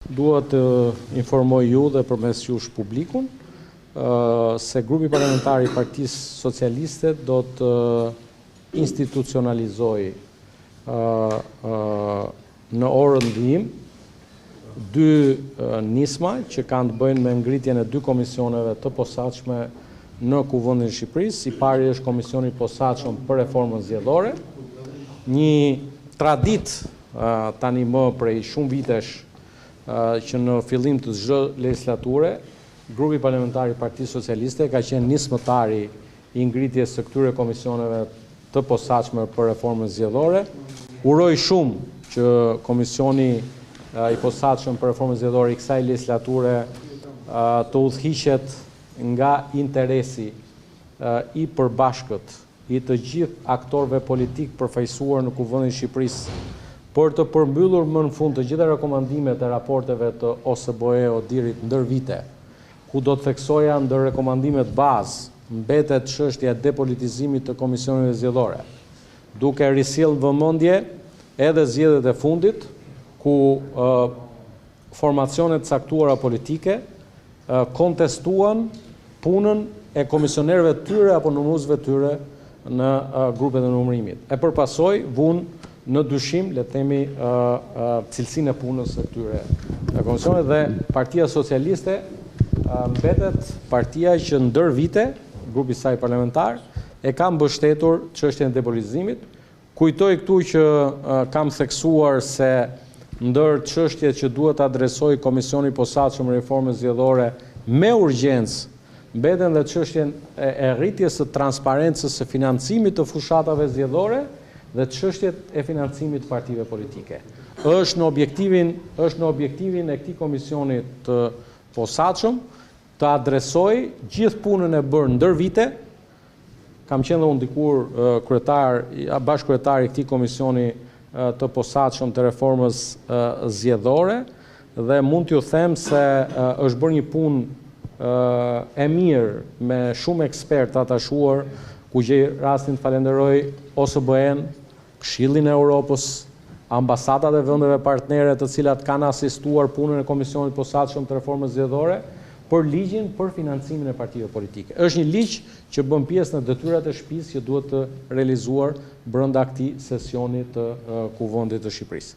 dua të informoj ju dhe përmes jush publikun se grupi parlamentar i Partisë Socialiste do të institucionalizoj në orën dhim dy nisma që kanë të bëjnë me ngritjen e dy komisioneve të posaçme në Kuvendin e Shqipërisë. I pari është komisioni i posaçëm për reformën zgjedhore, një traditë tani më prej shumë vitesh që në fillim të çdo legislature grupi parlamentar i Partisë Socialiste ka qenë nismëtari i ngritjes së këtyre komisioneve të posaçme për reformën zgjedhore. Uroj shumë që komisioni i posaçëm për reformën zgjedhore i kësaj legislature të udhëhiqet nga interesi i përbashkët i të gjithë aktorëve politik përfaqësuar në Kuvendin e Shqipërisë për të përmbyllur më në fund të gjitha rekomandimet e raporteve të OSBE ODIHR-it ndër vite, ku do të theksoja ndër rekomandimet bazë mbetet çështja e depolitizimit të komisioneve zgjedhore, duke risjellë vëmendje edhe zgjedhjet e fundit, ku formacionet caktuara politike kontestuan punën e komisionerëve të tyre apo numëruesve të tyre në grupet e numërimit. E përpasoj vunë në dyshim, le të themi, cilësinë e punës së këtyre komisioneve dhe Partia Socialiste mbetet partia që ndër vite, grupi i saj parlamentar, e ka mbështetur çështjen e depolitizimit. Kujtoj këtu që kam theksuar se ndër çështjet që duhet të adresoj Komisioni i posaçëm reformës zgjedhore me urgjencë mbeten dhe çështjen e rritjes së transparencës së financimit të fushatave zgjedhore dhe çështjet e financimit të partive politike. Është në objektivin e këtij komisioni të posaçëm të adresoj gjithë punën e bërë ndër vite. Kam qenë dhe unë dikur bashkëkryetar i këtij komisioni të posaçëm të reformës zgjedhore dhe mund t'ju them se është bërë një punë e mirë me shumë ekspertë atachuar, ku gjej rastin të falenderoj OSBE-n, Këshillin e Europës, ambasadat e vendeve partnere të cilat kanë asistuar punën e Komisionit posaçëm të reformës zgjedhore për ligjin për financimin e partive politike. Është një ligj që bën pjesë në detyrat e shtëpisë që duhet të realizuar brenda këtij sesioni të Kuvendit të Shqipërisë.